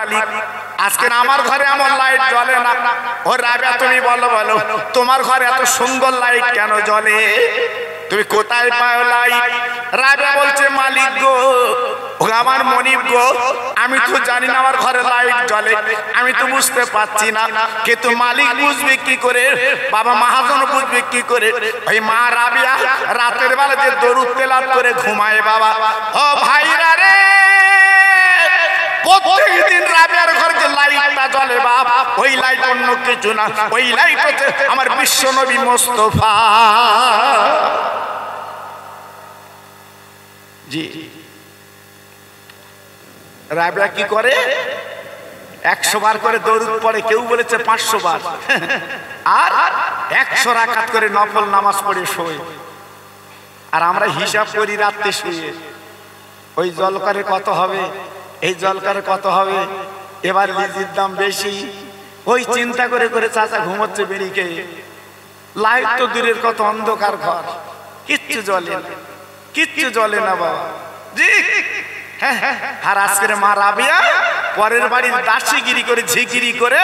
মালিক, আজকে আমার ঘরে আমার লাইট জ্বলে না। ও রাবেয়া তুমি বলো বলো তোমার ঘরে এত সুন্দর লাইট কেন জ্বলে? তুমি কোথায় পাও লাইট? রাবেয়া বলছে মালিক গো, ও আমার মনিব গো, আমি তো জানি না আমার ঘরে লাইট জ্বলে, আমি তো বুঝতে পারছি না, কিন্তু মালিক বুঝবে কি করে, বাবা মহাজন বুঝবে কি করে? ওই মা রাবেয়া রাতের বেলা যে দরুদ তেলাওয়াত করে ঘুমায় বাবা। ও ভাইরা রে, প্রত্যেকদিন রাবেয়ার ঘরে যে লাইটটা জ্বলে বাবা, ওই লাইট অন্য কিছু না, ওই লাইট হচ্ছে আমার বিশ্ব নবী মুস্তাফা। জি, রাবেয়া কি করে? 100 বার করে দরুদ পড়ে, কেউ বলেছে 500 বার, আর 100 রাকাত করে নফল নামাজ পড়ে শোয়। আর আমরা হিসাব করি রাতে শুয়ে, ওই জলকারে কত হবে, এই জলকারে কত হবে, এবার লিজির দাম বেশি, ওই চিন্তা করে করে চাচা ঘুমোচ্ছে বেরিকে। লাইট তো দূরের কত, অন্ধকার ঘর, কিচ্ছু জ্বলে না, কিচ্ছু জ্বলে না বাবা। জি হ্যাঁ, আর আজকের মা রাবেয়া পরের বাড়ির দাসীগিরি করে ঝিগিরি করে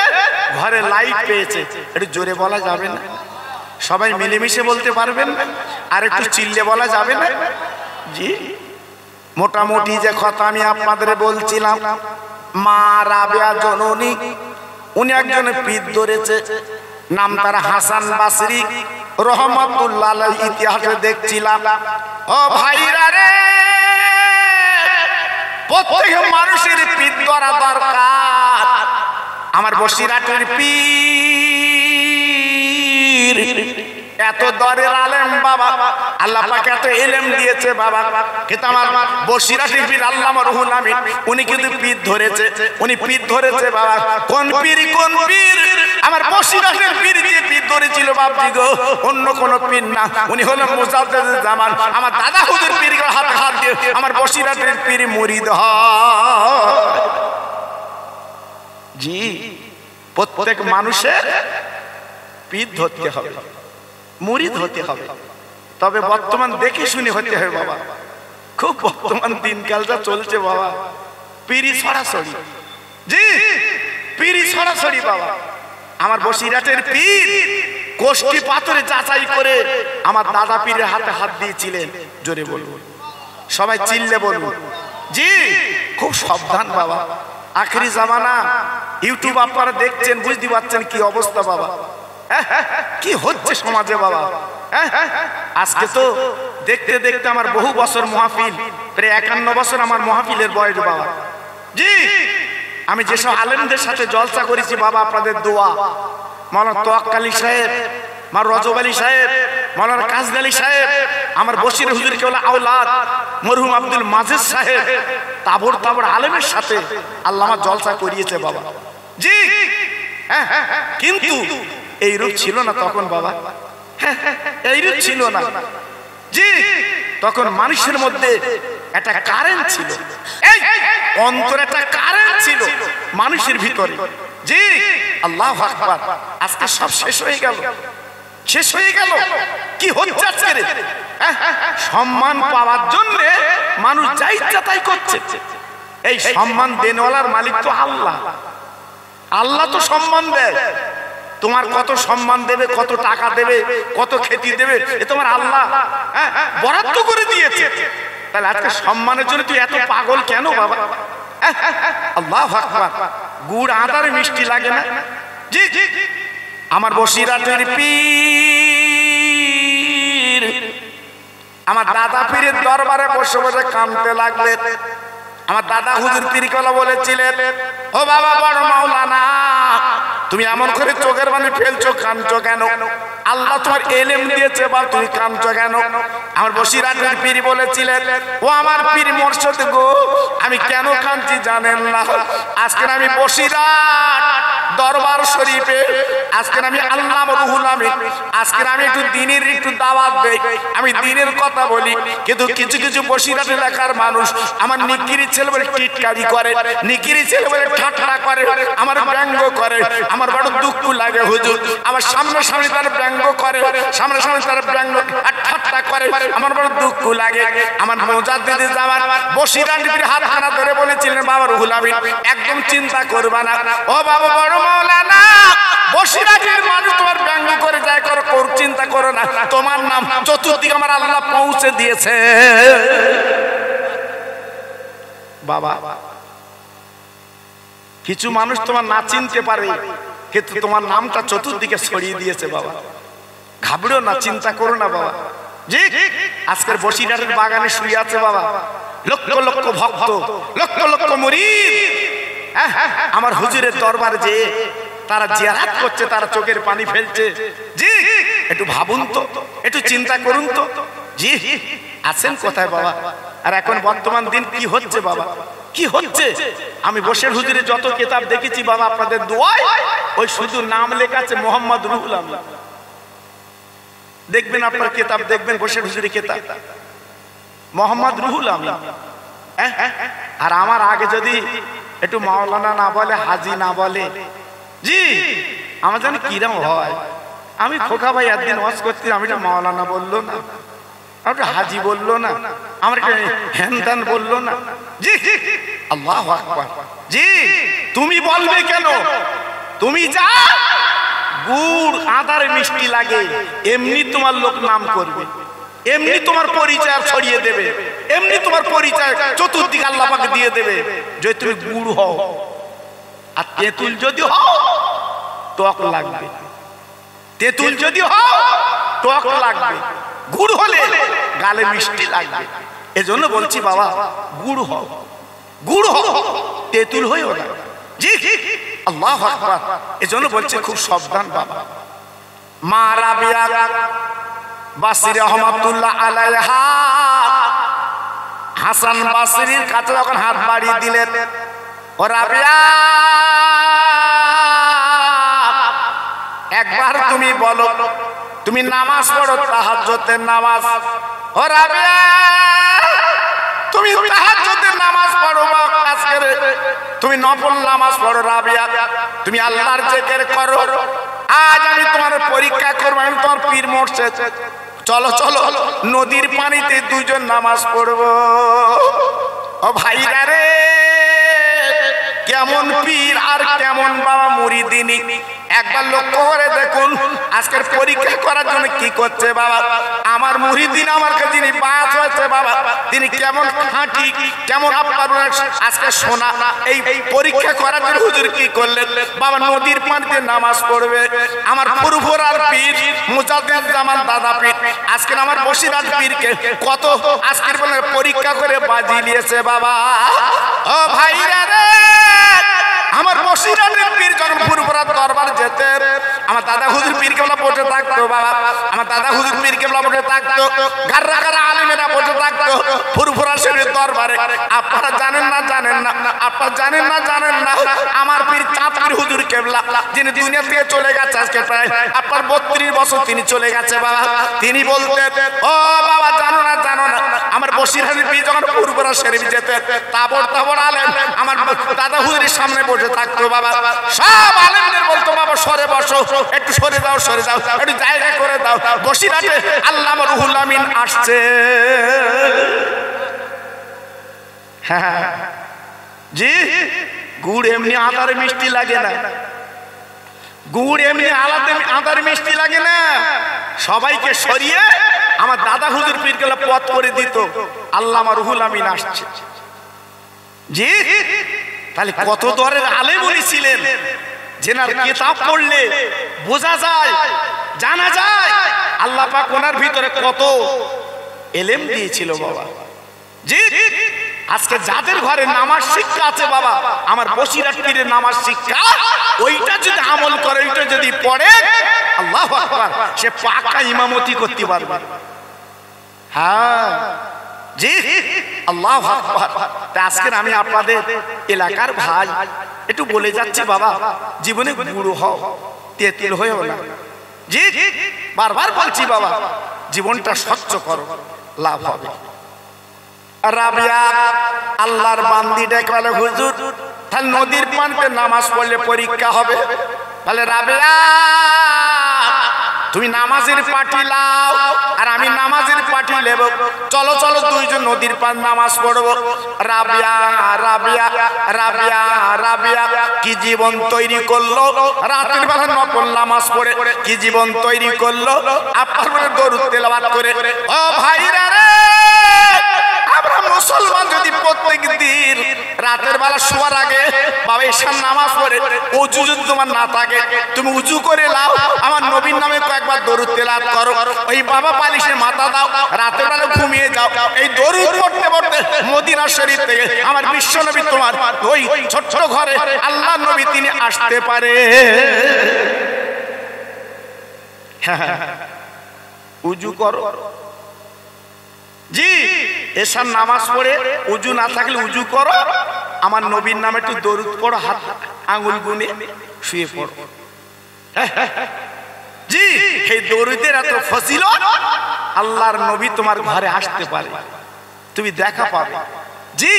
ঘরে লাইট পেয়েছে। একটু জোরে বলা যাবে না? সবাই মিলেমিশে বলতে পারবেন? আর একটু চিল্লে বলা যাবে না? জি, মোটামুটি যে কথা আমি আপনাদের বলছিলাম, মা রাবেয়া জননী, উনি একজন পীর ধরেছে, নাম তার হাসান বাসরি রহমাতুল্লাহ আলাইহি। ইতিহাসে দেখছিলাম, ও ভাইরা রে, প্রত্যেক মানুষের পীর ধরা দরকার। আমার বসিরহাটের পীর এত দরের আলেম বাবা, আল্লাহ পাক এত ইলম দিয়েছে বাবা, কিন্তু আমার বসিরহাটের পীর আল্লামা রুহুল আমিন উনি কিন্তু পীর ধরেছে, উনি পীর ধরেছে বাবা। কোন পীর? কোন পীর? আমার বসিরহাটের পীর দিয়ে পীর ধরেছিল বাপজি গো, অন্য কোন পীর না। উনি হলেন মুজাদ্দেদ জামান। আমার দাদা হুজুর পীর হাতে হাত দিয়ে আমার বসিরহাটের পীর মুরিদ হয়। জি, প্রত্যেক মানুষের পীর ধরতে হবে, মুরিদ হতে হবে, তবে বর্তমান দেখে শুনে হতে হবে বাবা। খুব বর্তমান দিনকাল যা চলছে বাবা, পীরি সরাসরি। জি, পীরি সরাসরি বাবা। আমার বসিরহাটের পীর কোষ্ঠী পাথরে যাচাই করে আমার দাদা পীরের হাতে হাত দিয়েছিলেন। জোরে বলুন, সবাই চিল্লে বলুন। জি, খুব সাবধান বাবা, আখেরি জামানা। ইউটিউব আপনারা দেখছেন, বুঝতে পারছেন কি অবস্থা বাবা, কি হচ্ছে সমাজে বাবা। আজকে তো দেখতে দেখতে আমার বহু বছর মাহফিল, প্রায় 51 বছর আমার মাহফিলের বয়স বাবা। জি, আমি যেসব আলেমদের সাথে জলসা করেছি বাবা, আপনাদের দোয়া, মাওলানা তোয়াক্কাল আলী সাহেব, আমার রজব আলী সাহেব, মাওলানা কাজী আলী সাহেব, আমার বশির হুজুর কেবলা আওলাদ মরহুম আব্দুল মাজেদ সাহেব, তাবর তাবর আলেমের সাথে আল্লাহ আমার জলসা করিয়েছে বাবা। জি, কিন্তু এই রূপ ছিল না তখন বাবা, এই রূপ ছিল না। জি, তখন মানুষের মধ্যে একটা কারেন্ট ছিল, এই অন্তরে একটা কারেন্ট ছিল মানুষের ভিতরে। জি, আল্লাহু আকবার। আজকে সব শেষ হয়ে গেল, শেষ হয়ে গেল। কি হচ্ছে আজকে? সম্মান পাওয়ার জন্য মানুষ যা ইচ্ছা তাই করছে। এই সম্মান দেনওয়ালার মালিক তো আল্লাহ। আল্লাহ তো সম্মান দেয়। তোমার কত সম্মান দেবে, কত টাকা দেবে, কত খ্যাতি দেবে, এ তোমার আল্লাহ বরাদ্দ করে দিয়েছে। তাহলে আজকে সম্মানের জন্য তুই এত পাগল কেন বাবা? আল্লাহু আকবার। গুড় আদারে মিষ্টি লাগে না? জি, আমার বসিরহাটের পীর আমার দাদা পীরের দরবারে বসে বসে কাঁদতে লাগলেন। আমার দাদা হুজুর পীরকলা বলেছিলেন, ও বাবা বড় মাওলানা, তুমি এমন করে চোখের পানি ফেলছো, কাঁদছো কেন? আল্লাহ তোমার ইলম দিয়েছে বা তুমি কাঁদছো কেন? আমার বসিরহাটের পীর বলেছিলেন, ও আমার পীর মুর্শিদ গো, আমি কেন কাঁদছি জানেন না? আজকে আমি বসিরহাট দরবার শরীফে, আজকে আমি আল্লামা রুহুল আমিন, আজকে আমি একটু দ্বীনের একটু দাওয়াত দেই, আমি দ্বীনের কথা বলি, কিন্তু কিছু কিছু বসিরহাট এলাকার মানুষ আমার নিকিরি ছেলে বলে টিটকারি করে, নিকিরি ছেলে বলে ঠাট্টা করে, আমার ব্যঙ্গ করে। আমার বড় দুঃখ লাগে হুজুর, আমার সামনে সামনে তার ব্যঙ্গ করে, সামনে সামনে তার ব্যঙ্গ আর ঠাট্টা করে, আমার বড় দুঃখ লাগে। আমার মুজাদ্দিদে জামান বসিরা নবীর হাতখানা ধরে বলেছিলেন, বাবা রুহুল আমিন একদম চিন্তা করবা না, ও বাবা বড় মাওলানা বসিরাটের মানুষ তোমার ব্যঙ্গ করে যায় করো, চিন্তা করো না, তোমার নাম চতুর্দিকে আমার আল্লাহ পৌঁছে দিয়েছে। বাবা কিছু মানুষ তোমার না চিনতে পারে, কিন্তু তোমার নামটা চতুর্দিকে ছড়িয়ে দিয়েছে। বাবা ঘাবড়ো না, চিন্তা করো না বাবা। জি আজকের বসিরহাটের বাগানে শুয়ে আছে বাবা লক্ষ লক্ষ ভক্ত, লক্ষ লক্ষ মুরিদ। আমার হুজুরের দরবারে যে তারা জিয়ারত করছে, তারা চোখের পানি ফেলছে। জি একটু ভাবুন তো, একটু চিন্তা করুন তো। জি আছেন কোথায় বাবা? আর এখন বর্তমান দিন কি হচ্ছে বাবা, কি হচ্ছে? আমি বসের হুজুরে যত কিতাব দেখেছি বাবা আপনাদের দোয়ায়, ওই শুধু নাম লেখা আছে মোহাম্মদ রুহুল আমিন। দেখবেন আপনার কিতাব দেখবেন বসের হুজুরি কিতাব মোহাম্মদ রুহুল আমিন। আর আমার আগে যদি একটু মাওলানা না বলে, হাজি না বলে, জি আমার জানি কিরম হয়। আমি খোকা ভাই একদিন ওয়াজ করতে, আমি তো মাওলানা বললো না, আমার হাজি বললো না, আমার হ্যান বললো না। জি আল্লাহু আকবার। জি তুমি বলবে কেন? তুমি যা গুড় আদার মিষ্টি লাগে এমনি তোমার লোক নাম করবে, এমনি তোমার পরিচয় ছড়িয়ে দেবে, এমনি তোমার পরিচয় চতুর্দিকে আল্লাহ পাক দিয়ে দেবে। যদি তুমি গুড় হও আর তেঁতুল যদি হও টক লাগবে, তেঁতুল যদি হও টক লাগবে, গুড় হলে গালে মিষ্টি লাগবে। এজন্য বলছি বাবা গুড় হও, গুড় হও, তেঁতুল হইও না। জি আল্লাহু আকবার। এজন্য বলছে খুব সাবধান বাবা। মা রাবিয়া বাসরি রহমাতুল্লাহ আলাইহা হাসান বাসরির কাছে যখন হাত বাড়িয়ে দিলেন, ও রাবিয়া একবার তুমি বলো, তুমি নামাজ পড়ো তাহাজ্জুদের নামাজ। ও রাবিয়া তুমি তাহাজ্জুদের নামাজ পড়ো, আজকে তুমি নফল নামাজ পড়ো। রাবিয়া তুমি আল্লাহর জিকির করো। আজ আমি তোমার পরীক্ষা করব, আমি তোমার পীর মুর্শিদ। চলো চলো নদীর পানিতে দুইজন নামাজ পড়বো। ও ভাইরা রে কেমন পীর আর কেমন বাবা মুরিদিনী, একবার লক্ষ্য করে দেখুন আজকের পরীক্ষা করার জন্য কি করছে বাবা। আমার মুরিদিন আমার কাছে যিনি বায়াত হয়েছে বাবা, তিনি কেমন খাঁটি, কেমন আপনার আজকে শোনা। এই পরীক্ষা করার জন্য হুজুর কি করলেন বাবা? নদীর পানিতে নামাজ পড়বে। আমার ফুরফুরার পীর মুজাদ্দিদ জামান দাদা পীর আজকে আমার বসিরহাট পীরকে কত আজকের বলে পরীক্ষা করে বাজি নিয়েছে বাবা। ও ভাইরা রে আমার বসিরহাটের পীর যখন ফুরফুরার দরবার যেতে, আমার দাদা হুজুর পীর কেবলা বসে থাকতো বাবা, আমার দাদা হুজুর পীর কেবলা বসে থাকতো, গাররা গাররা আলেমেরা বসে থাকতো ফুরফুরা শরীফের দরবারে। আপনারা জানেন না, জানেন না, আপনারা জানেন না, জানেন না, আমার পীর চাঁদপুর হুজুর কেবলা যিনি দুনিয়া থেকে চলে গেছে আজকে প্রায় আপনার 32 বছর তিনি চলে গেছে বাবা। তিনি বলতেন, ও বাবা জানো না, জানো না, আমার বসিরহাটের পীর যখন ফুরফুরা শরীফ যেতে তাবড় তাবড় আলেম আমার দাদা হুজুরের সামনে বসে থাকতো বাবা। সব আলেমদের বলতো বাবা সরে বসো, একটু সরে যাও, সরে যাও, একটু জায়গা করে দাও। বসিরহাটে আল্লামা রুহুল আমিন আসছে। হ্যাঁ জি গুড় এমনি আদার মিষ্টি লাগে না, গুড় এমনি আদার মিষ্টি লাগে না। সবাইকে সরিয়ে আমার দাদা হুজুর পীর কেবলা পথ করে দিত, আল্লামা রুহুল আমিন আসছে। জি তাহলে কত দরের আলেম উনি ছিলেন, যেনার কিতাব পড়লে বোঝা যায়, জানা যায় আল্লাহ পাক ওনার ভিতরে কত এলেম দিয়েছিল বাবা। জি আজকে যাদের ঘরে নামাজ শিক্ষা আছে বাবা, আমার বসিরহাট পীরের নামাজ শিক্ষা, ওইটা যদি আমল করে, ওইটা যদি পড়ে, আল্লাহু আকবার, সে পাকা ইমামতি করতে পারবে। হ্যাঁ জি আল্লাহু আকবার। তা আজকে আমি আপনাদের এলাকার ভাই একটু বলে যাচ্ছি বাবা, জীবনে গুরু হও, তেঁতুল হয়েও না। জি বারবার বলছি বাবা, জীবনটা স্বচ্ছ করো, লাভ হবে। রাবিয়া আল্লাহর বান্দি ডেকে বলে, হুজুর তাহলে নদীর পানিতে নামাজ পড়লে পরীক্ষা হবে। বলে রাবিয়া তুমি নামাজের পাটি লাও আর আমি নামাজের পাটি নেব। চলো চলো দুইজন নদীর পার নামাজ পড়বো। রাবিয়া রাবিয়া রাবিয়া রাবিয়া কি জীবন তৈরি করলো, রাতের বেলা নফল নামাজ পড়ে কি জীবন তৈরি করলো, আপনার দরুদ তেলাওয়াত করে। ও ভাইরা রে, আমরা মুসলমান যদি প্রত্যেক দিন রাতের বেলা শোয়ার আগে বাবা এশার নামাজ পড়ে ওযু যদি তোমার না থাকে, তুমি উজু করে লাও, আমার নবীর নামে কয়েকবার দরুদ তেলাওয়াত করো, ওই বাবা পালিশে মাথা দাও, রাতের বেলা ঘুমিয়ে যাও। এই দরুদ পড়তে পড়তে মদিনা শরীফ থেকে আমার বিশ্ব নবী তোমার ওই ছোট্ট ঘরে আল্লাহর নবী তিনি আসতে পারে। উজু করো জি, এশার নামাজ পড়ে উজু না থাকলে উজু করো, আমার নবীর নামে একটু দরুদ পড়ো, হাত আঙ্গুল গুনে শুয়ে পড়ো। জি, এই দরুদের এত ফজিলত, আল্লাহর নবী তোমার ঘরে আসতে পারে, তুমি দেখা পাবে। জি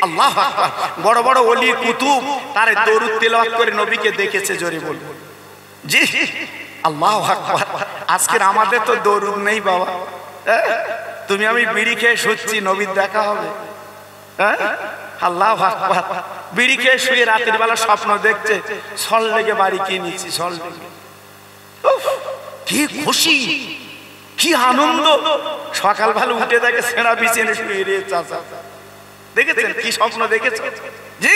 আল্লাহু আকবার। বড় বড় ওলি কুতুব তার দরুদ তেলাওয়াত করে নবীকে দেখেছে, জোরে বল। জি আল্লাহু আকবার। আজকের আমাদের তো দরুদ নেই বাবা। তুমি আমি বিড়ি খেয়ে শুচ্ছি, নবীর দেখা হবে? আল্লাহু আকবার। বিড়ি খেয়ে শুয়ে রাতের বেলা স্বপ্ন দেখছে সল লেগে বাড়ি কিনেছি, সল লেগে। কি খুশি, কি আনন্দ। সকাল ভালো উঠে দেখে ছেঁড়া বিছানে শুয়ে রে চাচা। দেখেছেন কি স্বপ্ন দেখেছে? জি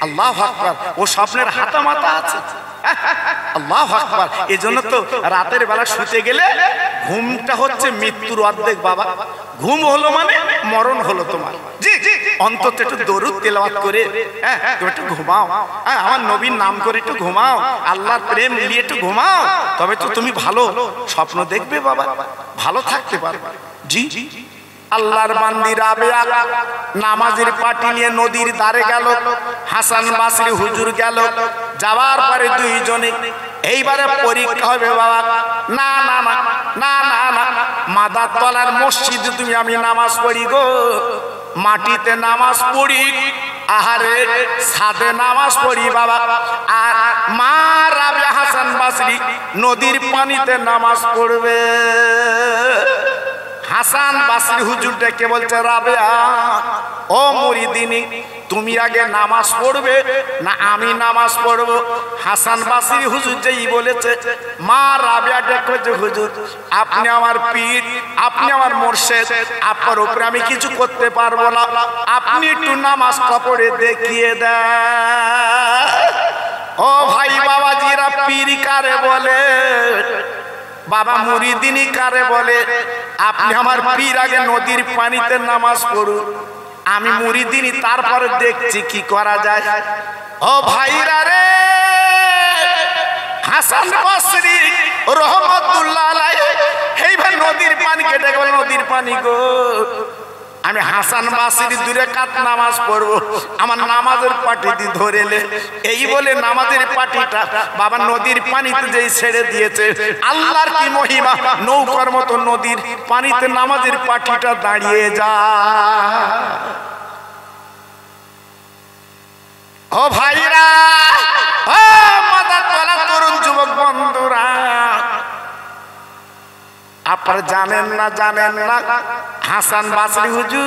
আল্লাহু আকবার। ও স্বপ্নের হাতা মাথা আছে। আল্লাহু আকবার। এজন্য তো রাতের বেলা শুতে গেলে ঘুমটা হচ্ছে মৃত্যুর অর্ধেক বাবা। ঘুম হলো মানে মরণ হলো তোমার। জি অন্তত একটু দরুদ তেলাওয়াত করে তুমি একটু ঘুমাও, আমার নবীর নাম করে একটু ঘুমাও, আল্লাহর প্রেম নিয়ে একটু ঘুমাও, তবে তো তুমি ভালো স্বপ্ন দেখবে বাবা, ভালো থাকতে পারবে। জি আল্লাহর বান্দি রাবিয়া নামাজের পাটি নিয়ে নদীর ধারে গেল, হাসান বাসরি হুজুর গেল। যাওয়ার পরে দুইজনে এইবারে পরীক্ষা হবে বাবা। না না না না না না, মাদার তলার মসজিদে তুমি আমি নামাজ পড়ি গো, মাটিতে নামাজ পড়ি, আহারে ছাদে নামাজ পড়ি বাবা। আর মা রাবিয়া হাসান বাসরি নদীর পানিতে নামাজ পড়বে। হাসান বাসরি হুজুর ডেকে বলছে, রাবিয়া ও মুরিদিনী, তুমি আগে নামাজ পড়বে না আমি নামাজ পড়ব? হাসান বাসরি হুজুর যেই বলেছে, মা রাবিয়া ডেকে, হুজুর আপনি আমার পীর, আপনি আমার মুর্শিদ, আপনার উপরে আমি কিছু করতে পারবো না, আপনি একটু নামাজটা পড়ে দেখিয়ে দেন। ও ভাই বাবাজিরা, পীর কারে বলে, বাবা মুরিদিনী কারে বলে? আপনি আমার পীর আগে নদীর পানিতে নামাজ পড়ুন, আমি মুরিদিনী তারপরে দেখছি কি করা যায়। ও ভাইরা রে, হাসান বাসরি রহমাতুল্লাহ আলাইহি এইভাবে নদীর পানি কেটে গেল, নদীর পানি গো, আমি হাসান বাসরি 2 রাকাত নামাজ পড়বো, আমার নামাজের পাটিটি ধরেলে। এই বলে নামাজের পাটিটা বাবা নদীর পানিতে যেই ছেড়ে দিয়েছে, আল্লাহর কি মহিমা, নৌকার মতো নদীর পানিতে নামাজের পাটিটা দাঁড়িয়ে যায়। ও ভাইরা, ও মাদার তলা তরুণ যুবক বন্ধুরা, আপনারা জানেন না জানেন না, হাসান বাসরি হুজুর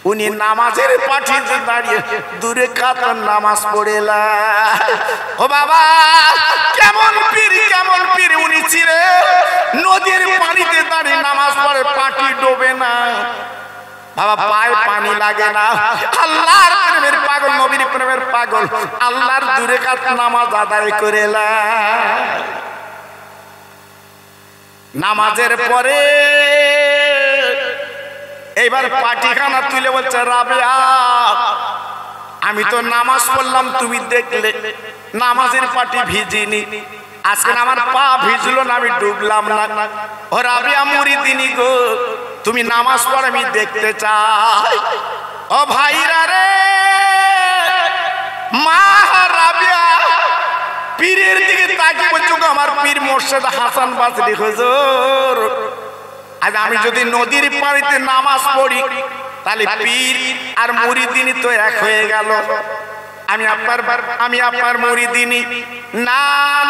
উনি নামাজের পাটিতে দাঁড়িয়ে 2 রাকাত নামাজ পড়েলা। ও বাবা, কেমন পীর, কেমন পীর উনি ছিলেন, নদীর পানিতে দাঁড়িয়ে নামাজ পড়ে, পাটি ডোবে না বাবা, পায়ে পানি লাগে না। আল্লাহর প্রেমের পাগল, নবীর প্রেমের পাগল, আল্লাহর 2 রাকাত নামাজ আদায় করেলা। নামাজের পরে এইবার পাটিখানা তুলে বলছে, রাবিয়া আমি তো নামাজ পড়লাম, তুমি দেখলে নামাজের পাটি ভিজিনি, আজকে আমার পা ভিজলো না, আমি ডুবলাম না। ও রাবিয়া মুরিদিনী গো, তুমি নামাজ পড়ে আমি দেখতে চাই। ও ভাইরা রে, মা রাবিয়া পীরের দিকে তাকিয়ে বলছো, আমার পীর মুর্শিদ হাসান বাসরি হুজুর, আজ আমি যদি নদীর পানিতে নামাজ পড়ি তাহলে পীর আর মুরিদিনী তো এক হয়ে গেল। আমি আপনার মুরিদিনী। না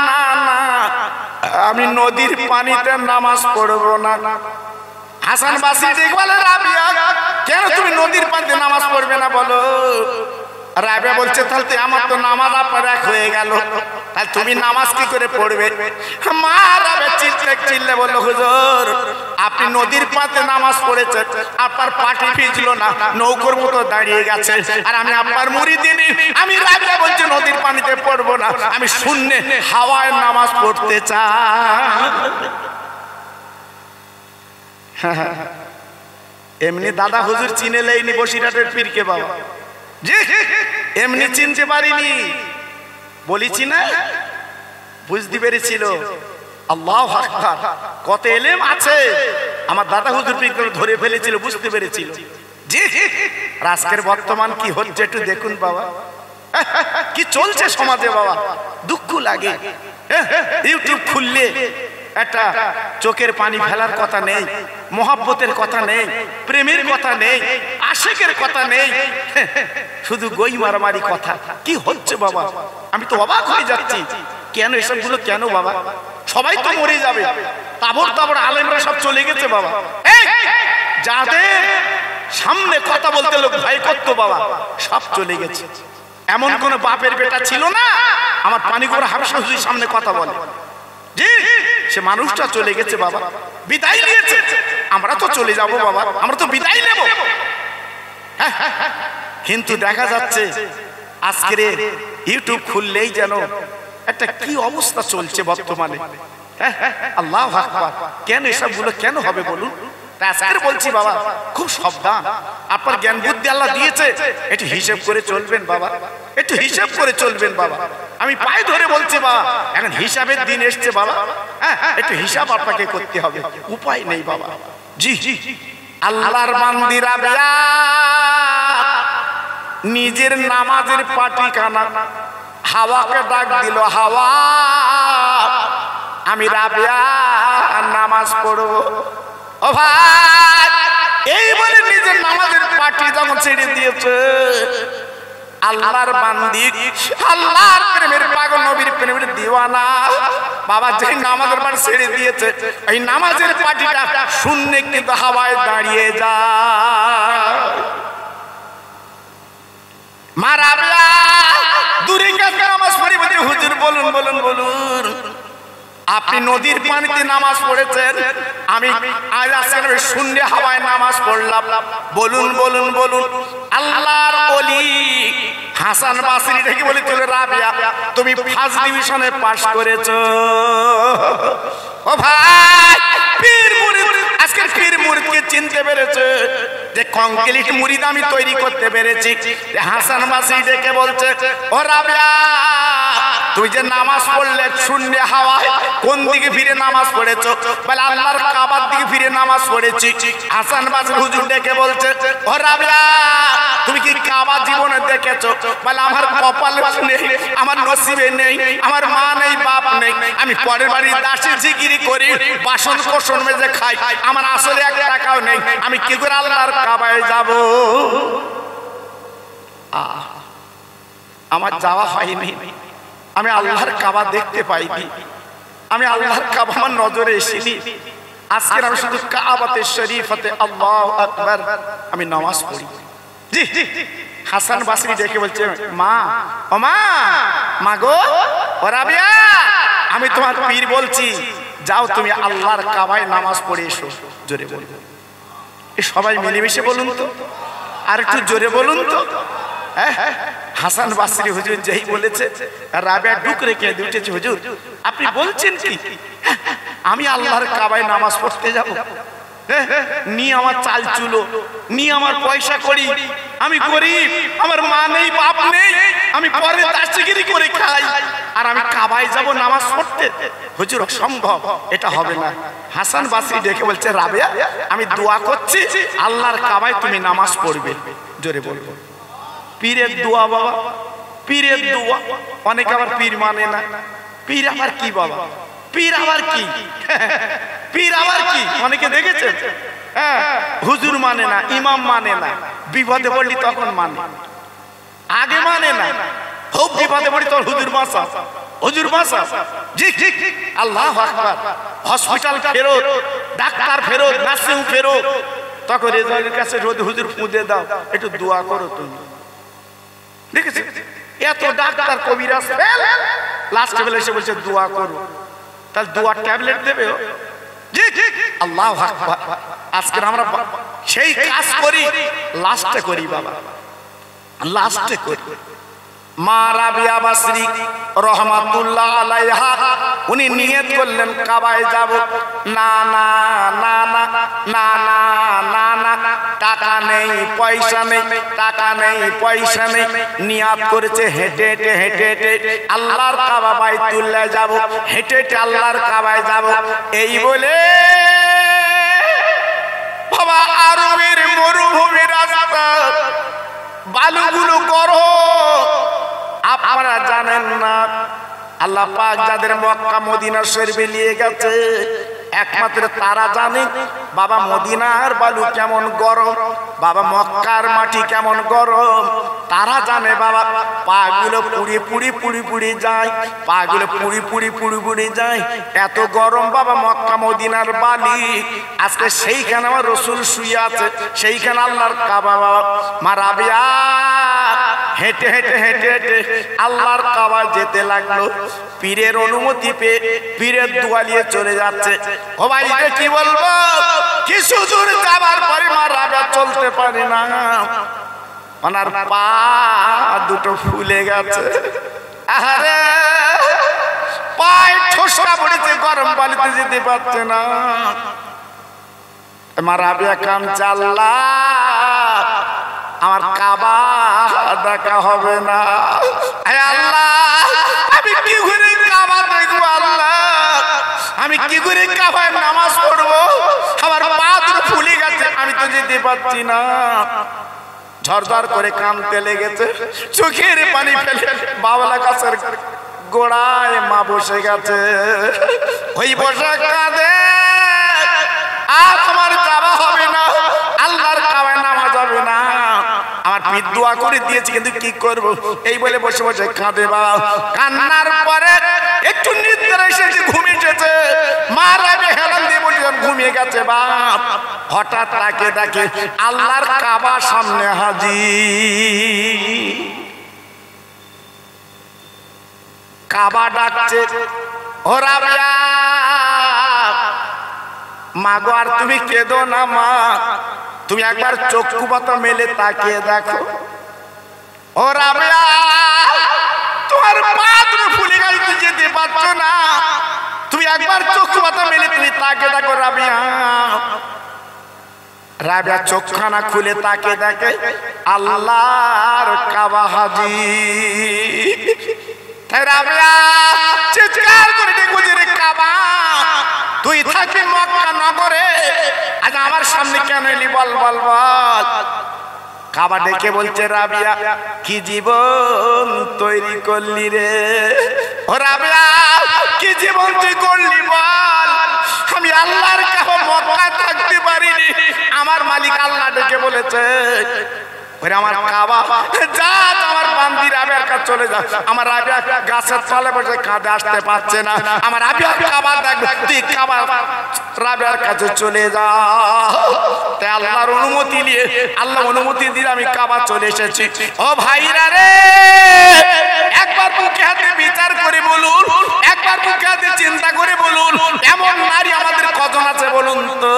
না না, আমি নদীর পানিতে নামাজ পড়বো না। হাসান বাসরি বলে রাবিয়া, কেন তুমি নদীর পানিতে নামাজ পড়বে না বলো? রাবিয়া বলছে, তাহলে আমার তো নামাজ আপনার এক হয়ে গেল, তাহলে তুমি নামাজ কি করে পড়বে? মা রাবিয়া চিল্লে বললো, হুজুর আপনি নদীর পানিতে নামাজ পড়েছেন, আপনার পাটি ভিজলো না, নৌকোর মতো দাঁড়িয়ে গেছে, আর আমি আপনার মুরিদিনী। আমি রাবিয়া বলছি নদীর পানিতে পড়বো না, আমি শূন্যে হাওয়ায় নামাজ পড়তে চাই। এমনি দাদা হুজুর চিনে লেইনি বসিরহাটের পীরকে বাবা, জি এমনি চিনতে পারিনি, বলেছি না, বুঝতে পেরেছিল। আল্লাহু আকবার, কত এলেম আছে আমার দাদা হুজুর পীরকে ধরে ফেলেছিল, বুঝতে পেরেছিল। জি আজকের বর্তমান কি হচ্ছে একটু দেখুন বাবা, কি চলছে সমাজে বাবা, দুঃখ লাগে। ইউটিউব খুললে একটা চোখের পানি ফেলার কথা নেই, মহব্বতের কথা নেই, প্রেমের কথা নেই, আশিকের কথা নেই, শুধু গই মারামারি কথা। কি হচ্ছে বাবা, আমি তো অবাক হয়ে যাচ্ছি, কেন এসবগুলো কেন বাবা? সবাই তো মরে যাবে, তাবড় তাবড় আলেমরা সব চলে গেছে বাবা। যাদের সামনে কথা বলতে লোক ভয় করতো বাবা, সব চলে গেছে। এমন কোন বাপের বেটা ছিল না আমার পানিগড়া হাফসা হুজুরের সামনে কথা বলে, জি সে মানুষটা চলে গেছে বাবা, বিদায় নিয়েছে। আমরা তো চলে যাব বাবা, আমরা তো বিদায় নেব। কিন্তু দেখা যাচ্ছে আজকের ইউটিউব খুললেই যেন একটা কি অবস্থা চলছে বর্তমানে। আল্লাহু আকবার, কেন এসবগুলো কেন হবে বলুন? আজকের বলছি বাবা, খুব সাবধান, আপনার জ্ঞান বুদ্ধি আল্লাহ দিয়েছে, একটু হিসাব করে চলবেন বাবা, একটু হিসাব করে চলবেন বাবা। আমি পায়ে ধরে বলছি বাবা, এখন হিসাবের দিন এসছে বাবা, একটু হিসাব আপনাকে করতে হবে, উপায় নেই বাবা। জি জি, আল্লাহর বান্দিরা নিজের নামাজের পাটি কানা হাওয়াকে ডাক দিল, হাওয়া আমি রাবিয়া নামাজ পড়বো। ও ভাই, এই বলে নিজের নামাজের পাটি যখন ছেড়ে দিয়েছে, আল্লাহর বান্দি, আল্লাহর প্রেমের পাগল, নবীর প্রেমের দিওয়ানা বাবা, যে নামাজের পাটি ছেড়ে দিয়েছে, এই নামাজের পাটিটা শূন্যে কিন্তু হাওয়ায় দাঁড়িয়ে যায়। মা রাবিয়া দূরে কাছে নামাজ পড়ি, বলছে হুজুর বলুন বলুন বলুন, আপনি নদীর পানিতে নামাজ পড়েছেন, আমি আজ আজকে শূন্যে হাওয়ায় নামাজ পড়লাম, বলুন বলুন বলুন। আল্লাহর ওলি হাসান বাসরি থেকে বলে, চলে রাবিয়া তুমি ফার্স্ট ডিভিশনে পাস করেছো। ও ভাই, পীর মুরিদ আজকের পীর মুরিদকে চিনতে পেরেছে, যে কংক্রিট মুরিদ আমি তৈরি করতে পেরেছি। হাসান বাসরি ডেকে বলছে, ও রাবিয়া তুই যে নামাজ পড়লে শূন্যে হাওয়ায়, কোন দিকে ফিরে নামাজ পড়েছো? বলে আল্লাহর কাবার দিকে ফিরে নামাজ পড়েছি। হাসান বাসরি হুজুর ডেকে বলছে, ও রাবিয়া তুমি কি কাবা জীবনে দেখেছো? বলে আমার কপালে নেই, আমার নসিবে নেই, আমার মা নেই, বাপ নেই, আমি পরের বাড়ির দাসী জিকিরি করি, বাসন কোসন মেজে খাই, আমার আসলে এক টাকাও নেই, আমি কি করে আল্লাহর কাবায় যাব? আমার যাওয়া হয়নি, আমি আল্লাহর কাবা দেখতে পাইনি, আমি আল্লাহর কাবা আমার নজরে এসেনি। আজকে আমি শুধু কাবাতে শরীফাতে আল্লাহু আকবার আমি নামাজ পড়ি। জি হাসান বাসরি ডেকে বলছে, মা ও মা, মা গো, ও রাবিয়া আমি তোমার পীর বলছি, যাও তুমি আল্লাহর কাবায় নামাজ পড়ে এসো। জোরে বলুন, এ সবাই মিলেমিশে বলুন তো, আর একটু জোরে বলুন তো। হাসান বাসরি হুজুর যেই বলেছে, রাবিয়া ডুক রেখে উঠেছে, হুজুর আপনি বলছেন কি আমি আল্লাহর কাবায় নামাজ পড়তে যাব? নিয়ে আমার চাল চুলো, নিয়ে আমার পয়সা করি, আমি গরিব, আমার মা নেই, বাপ নেই, আমি পরে দাসগিরি করে খাই, আর আমি কাবায় যাব নামাজ পড়তে? হুজুর সম্ভব, এটা হবে না। হাসান বাসরি ডেকে বলছে, রাবিয়া আমি দোয়া করছি আল্লাহর কাবায় তুমি নামাজ পড়বে। জোরে বলবো, পীরের দোয়া বাবা, পীরের দোয়া। অনেকে আবার পীর মানে না, পীর আবার কি বাবা, পীর আবার কি, পীর আবার কি? অনেকে দেখেছে হুজুর মানে না, ইমাম মানে না, বিপদে পড়লি তখন মানে, আগে মানে না, খুব বিপদে পড়ি তোর হুজুর বাঁচা, হুজুর বাঁচা। জি আল্লাহু আকবার। হসপিটাল ফেরত, ডাক্তার ফেরত, নার্সিং ফেরত, তখন রেজাল্টের কাছে রোদ হুজুর পুঁজে দাও, একটু দোয়া করো তুমি। দেখেছি এত ডাক্তার কবিরাজ ফেল, লাস্ট বেলা এসে বলছে দোয়া করো। তাহলে দোয়ার ট্যাবলেট দেবে জি আল্লাহু আকবার। আজকে আমরা সেই কাজ করি, লাস্টে করি বাবা, লাস্টে করি। মা রাবিয়া বাসরি রহমাতুল্লাহ আলাইহা উনি নিয়ত করলেন কাবায় যাব। না না না না না না না না, টাকা নেই পয়সা নেই, টাকা নেই পয়সা নেই। নিয়ত করেছে হেঁটে হেঁটে হেঁটে হেঁটে আল্লাহর কাবা বাইতুল্লাহ যাব, হেঁটে হেঁটে আল্লাহর কাবায় যাব। এই বলে বাবা আরবের মরুভূমি রাস্তা, বালুগুলো গরম। আপনারা জানেন না আল্লাহ পাক যাদের মক্কা মদিনা শরীফে নিয়ে গেছে একমাত্র তারা জানে বাবা মদিনার বালু কেমন গরম, বাবা মক্কার মাটি কেমন গরম। তারা জানে বাবা পাগুলো পুড়ি পুড়ি পুড়ি পুড়ি যায়, পাগুলো পুড়ি পুড়ি পুড়ি পুড়ি যায়, এত গরম বাবা মক্কা মদিনার বালি। আজকে সেইখানে আমার রসুল শুয়ে আছে, সেইখানে আল্লাহর কাবা বাবা মা রাবিয়া হেঁটে হেঁটে হেঁটে হেঁটে আল্লাহর কাবা যেতে লাগলো। পীরের অনুমতি পেয়ে পীরের দোয়া নিয়ে চলে যাচ্ছে। ও ভাই কি বলবো, কিছু দূর যাবার পরে মা রাবিয়া চলতে পারে না, ওনার পা দুটো ফুলে গেছে। আরে পায়ে ঠোসকা পড়েছে, গরম বালিতে যেতে পারছে না। মা রাবিয়া কাঁদছে, আল্লাহ আমার কাবা দেখা হবে না, আল্লাহ আমি কি করে কাবা দেখবো, আল্লাহ আমি কি করে কাবায় নামাজ পড়বো, আমার পা দুটো ফুলে গেছে, আমি তো যেতে পারছি না। ঝরঝর করে কাঁদতে লেগেছে, চোখের পানি ফেলে বাবলা গাছের গোড়ায় মা বসে গেছে। ওই বসে কাঁদে, আর আমার যাওয়া হবে না, আল্লাহর কাবায় নামাজ হবে না। আমার পীর দোয়া করে দিয়েছি কিন্তু কি করব, এই বলে বসে বসে কাঁদে। বাবা কান্নার পরে একটু নিদ্রা এসেছে, ঘুমিয়েছে। মা রাবে হেলান দিয়ে বসে ঘুমিয়ে গেছে। বাপ হঠাৎ তাকে দেখে আল্লাহর কাবা সামনে হাজির। কাবা ডাকছে, ও রাবিয়া মা গো আর তুমি কেঁদো না মা, তুমি একবার চক্ষু পাতা মেলে তাকিয়ে দেখো। ও রাবিয়া তোমার পা তুমি ফুলে গেছে, তুমি যেতে পারছো না, তুমি একবার চক্ষু পাতা মেলে তুমি তাকিয়ে দেখো। রাবিয়া রাবিয়া চোখখানা খুলে তাকিয়ে দেখে আল্লাহর কাবা হাজির। তাই রাবিয়া চিৎকার করে দেখো যে রে কাবা তুই থাকি মক্কা নগরে, আজ আমার সামনে কেন এলি বল বল বল। কাবা ডেকে বলছে, রাবিয়া কি জীবন তৈরি করলি রে, ও রাবিয়া কি জীবন তুই করলি বল। আমি আল্লাহর কাবা মক্কায় থাকতে পারিনি, আমার মালিক আল্লাহ ডেকে বলেছে আমার কাবা যা, আমার বান্দি রাবিয়ার কাছে চলে যা। আমার রাবিয়া গাছের তলে বসে কাঁদে, আসতে পারছে না। আমার রাবিয়া কাবা দেখবে, তুই কাবা রাবিয়ার কাছে চলে যা। তাই আল্লাহর অনুমতি নিয়ে, আল্লাহ অনুমতি দিয়ে আমি কাবা চলে এসেছি। ও ভাইরা রে, একবার বুকে হাতে বিচার করে বলুন, একবার বুকে হাতে চিন্তা করে বলুন, এমন নারী আমাদের কজন আছে বলুন তো।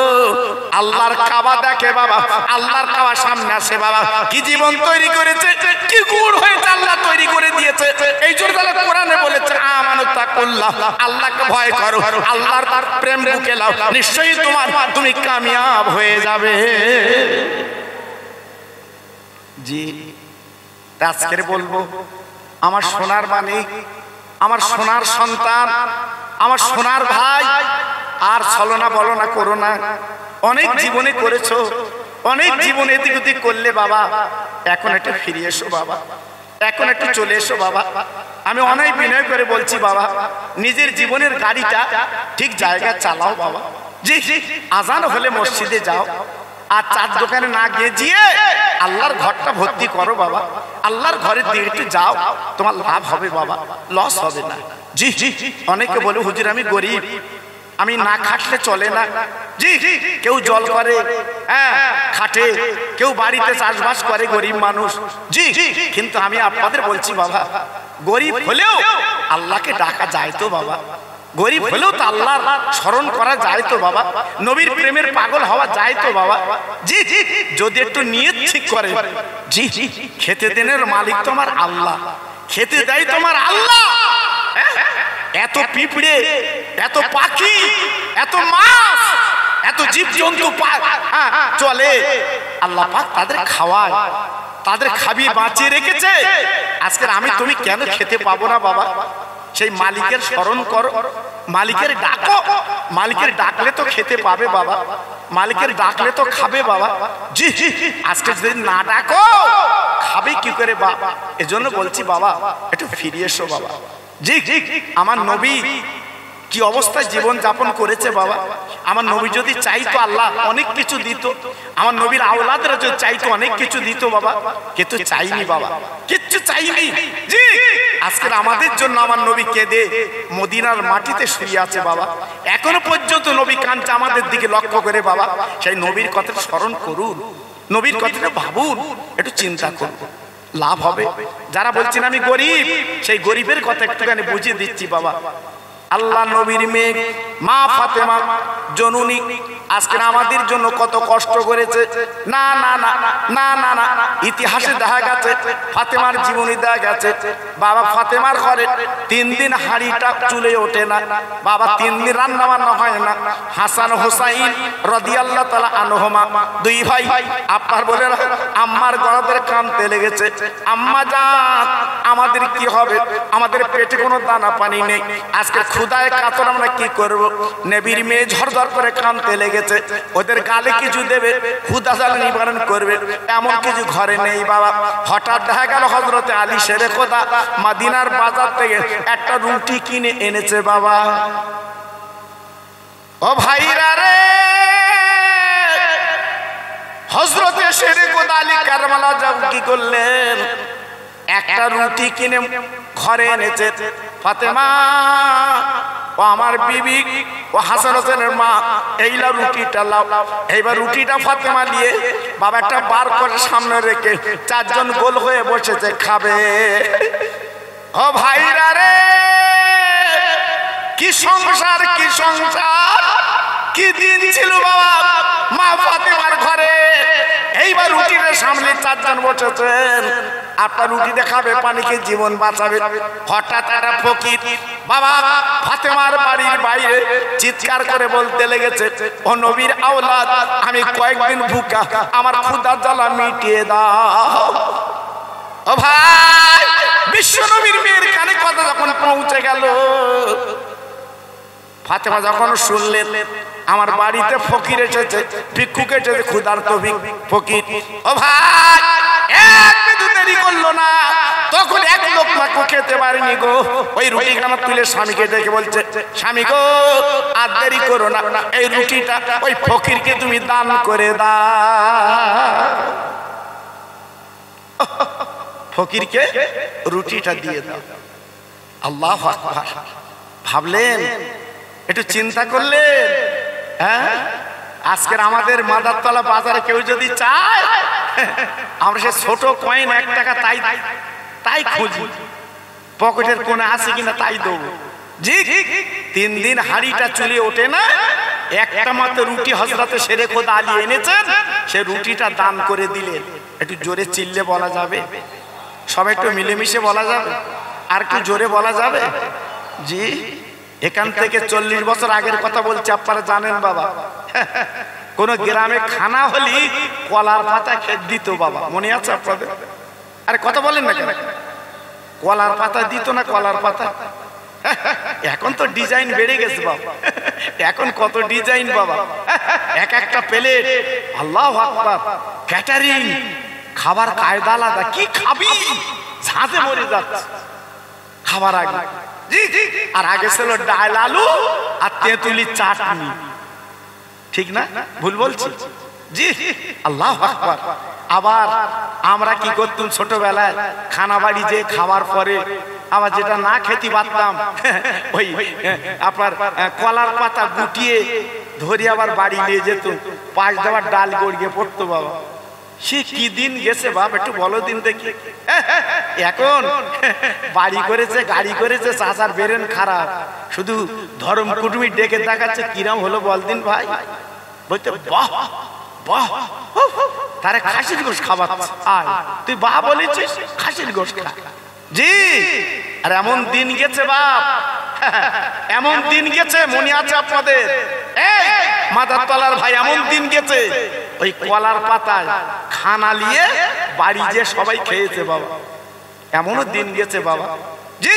আল্লাহর কাবা দেখে বাবা, আল্লাহর কাবা সামনে আসে বাবা, কি জীবন তৈরি করেছে, কি গুণ হয়েছে আল্লাহ তৈরি করে দিয়েছে। এই জন্য তাহলে কোরআনে বলেছে আমানু তাকুল্লাহ, আল্লাহকে ভয় করো, আল্লাহর তার প্রেম বুকে লাও, নিশ্চয়ই তুমি কামিয়াব হয়ে যাবে। জি আজকের বলবো আমার সোনার মানিক, আমার সোনার সন্তান, আমার সোনার ভাই, আর চলো না বলো না করো না। অনেক জীবনে করেছো, অনেক জীবনে এদিক ওদিক করলে বাবা, এখন একটু ফিরে এসো বাবা, এখন একটু চলে এসো বাবা। আমি অনেক বিনয় করে বলছি বাবা, নিজের জীবনের গাড়িটা ঠিক জায়গায় চালাও বাবা। জি আজান হলে মসজিদে যাও, আর চার দোকানে না গিয়ে আল্লাহর ঘরটা ভর্তি করো বাবা, আল্লাহর ঘরের দিকে একটু যাও, তোমার লাভ হবে বাবা, লস হবে না। জি জি, অনেকে বলে হুজুর আমি গরিব, আমি না খাটলে চলে না। জি, কেউ জল করে, হ্যাঁ খাটে, কেউ বাড়িতে চাষবাস করে, গরিব মানুষ। জি, কিন্তু আমি আপনাদের বলছি বাবা, গরিব হলেও আল্লাহকে ডাকা যায় তো বাবা, গরিব হলেও তো আল্লাহর স্মরণ করা যায় তো বাবা, নবীর প্রেমের পাগল হওয়া যায় তো বাবা। জি জি, যদি একটু নিয়ত ঠিক করে। জি জি, খেতে দেনের মালিক তোমার আল্লাহ, খেতে দেয় তোমার আল্লাহ। এত পিঁপড়ে, এত পাখি, এত মাছ, এত জীবজন্তু চলে, আল্লাহ পাক তাদের খাওয়ায়, তাদের খাবিয়ে বাঁচিয়ে রেখেছে। আজকে আমি তুমি কেন খেতে পাবো না বাবা? সেই মালিকের স্মরণ করো, মালিকের ডাকো, মালিকের ডাকলে তো খেতে পাবে বাবা, মালিকের ডাকলে তো খাবে বাবা। জি জি, আজকে যদি না ডাকো খাবে কি করে বাবা? এজন্য বলছি বাবা একটু ফিরে এসো বাবা। জি জি, আমার নবী কি অবস্থায় জীবন যাপন করেছে বাবা। আমার নবী যদি চাইতো আল্লাহ অনেক কিছু দিত, আমার নবীর আওলাদরা যদি চাইতো অনেক কিছু দিত বাবা, কিন্তু চাইনি বাবা, কিচ্ছু চাইনি। জি, আজকে আমাদের জন্য আমার নবী কেঁদে মদিনার মাটিতে শুয়ে আছে বাবা, এখনো পর্যন্ত নবী কাঁদছে আমাদের দিকে লক্ষ্য করে বাবা। সেই নবীর কথা স্মরণ করুন, নবীর কথাটা ভাবুন, একটু চিন্তা করুন, লাভ হবে। যারা বলছেন আমি গরিব, সেই গরিবের কথা একটুখানি বুঝিয়ে দিচ্ছি বাবা। আল্লাহ নবীর মেয়ে মা ফাতেমা জননী আজকে আমাদের জন্য কত কষ্ট করেছে। না না না না না না, ইতিহাসে দেখা গেছে, ফাতেমার জীবনী দেখা গেছে বাবা, ফাতেমার ঘরে 3 দিন হাঁড়িটা চুলে ওঠে না বাবা, 3 দিন রান্না বান্না হয় না। হাসান হোসাইন রাদিয়াল্লাহু তাআলা আনহুমা 2 ভাই, আপনার বলে আম্মার গলাদের কানতে লেগেছে, আম্মা জান আমাদের কি হবে, আমাদের পেটে কোনো দানা পানি নেই, আজকে ক্ষুধায় কাতর আমরা কি করব। নবীর মেয়ে ঝরঝর করে কানতে লেগেছে, ওদের গালে কিছু দেবে, ক্ষুধা জাল নিবারণ করবে, এমন কিছু ঘরে নেই বাবা। হঠাৎ দেখা গেল হযরতে আলী শেরে খোদা মদিনার বাজার থেকে একটা রুটি কিনে এনেছে বাবা। ও ভাইরা রে, হযরতে শেরে খোদা আলী কারবালা যাব কি করলেন, একটা রুটি কিনে ঘরে এনেছে। ফাতেমা ও আমার বিবি ও হাসান হোসেনের মা, এইলা রুটিটা লাও। এইবার রুটিটা ফাতেমা দিয়ে বাবা একটা বার করে সামনে রেখে 4 জন গোল হয়ে বসেছে খাবে। ও ভাইরা রে, কি সংসার, কি সংসার, কি দিন ছিল বাবা মা ফাতেমার ঘরে। এইবার রুটির সামনে 4 জন বসেছেন, আপনার রুটি দেখাবে, পানিকে জীবন বাঁচাবে। হঠাৎ একটা ফকির বাবা ফাতেমার বাড়ির বাইরে চিৎকার করে বলতে লেগেছে, ও নবীর আওলাদ, আমি কয়েকদিন ভুকা, আমার ক্ষুধার জ্বালা মিটিয়ে দাও। ও ভাই, বিশ্ব নবীর মেয়ের কানে কথা যখন পৌঁছে গেল, ফাতেমা যখন শুনলেন আমার বাড়িতে ফকির এসেছে, ভিক্ষুক এসেছে, ক্ষুধার্ত ফকির, ও ভাই এক মিনিট দেরি করলো না, তখন এক লোকমা খেতে পারেনি গো। ওই রুটিখানা তুলে স্বামীকে ডেকে বলছে, স্বামী গো আর দেরি করো না, এই রুটিটা ওই ফকিরকে তুমি দান করে দাও। ফকিরকে রুটিটা দিয়ে দাও। আল্লাহু আকবার। ভাবলেন, একটু চিন্তা করলেন, হ্যাঁ আজকের আমাদের মাদারতলা বাজারে কেউ যদি চায়, আমরা সে ছোট কয়েন 1 টাকা তাই খুঁজি, পকেটের কোণে আছে কিনা তাই দেবো। জি, 3 দিন হাঁড়িটা চুলে ওঠে না, একটা মাত্র রুটি হযরতে শেরে খোদা আলী এনেছেন, সে রুটিটা দান করে দিলেন। একটু জোরে চিল্লে বলা যাবে? সবাই একটু মিলেমিশে বলা যাবে? আর একটু জোরে বলা যাবে? জি, এখান থেকে 40 বছর আগের কথা বলছি, আপনারা জানেন বাবা, কোন গ্রামে খানা হলি কলার পাতা খেয়ে দিত বাবা, মনে আছে আপনাদের? আরে কথা বলেন না কেন? কলার পাতা দিত না, কলার পাতা। এখন তো ডিজাইন বেড়ে গেছে বাবা, এখন কত ডিজাইন বাবা, এক একটা প্লেট, আল্লাহু আকবার, ক্যাটারিং, খাবার কায়দা আলাদা, কি খাবি ঝাঁঝে মরে যাচ্ছে খাবার আগে। জি জি, আর আগে ছিল ডাল আলু আর তেঁতুলি চাটনি, ঠিক না? ভুল বলছি? জি আল্লাহু আকবার। আবার আমরা কি করতাম ছোটবেলায়, খানা বাড়ি যে খাওয়ার পরে আবার যেটা না খেতে পারতাম, ওই আপনার কলার পাতা গুটিয়ে ধরে আবার বাড়ি নিয়ে যেত, পাঁচ দেওয়ার ডাল গড়িয়ে পড়তো বাবা। সে কি দিন গেছে বাপ, একটু বলো দিন দেখি। এখন বাড়ি করেছে, গাড়ি করেছে, চাচার বেরেন খারাপ, শুধু ধর্ম কুটুমি ডেকে দেখাচ্ছে কিরাম হলো বল দিন ভাই। বলতে বাহ বাহ, তারে খাসির গোশ খাওয়াচ্ছে, আয় তুই বাহ বলেছিস, খাসির গোশ খা। জি আর এমন দিন গেছে বাপ, এমন দিন গেছে, মনে আছে আপনাদের মাদার তলার ভাই, এমন দিন গেছে ওই কলার পাতায় খানা নিয়ে বাড়ি যে সবাই খেয়েছে বাবা, এমনও দিন গেছে বাবা। জি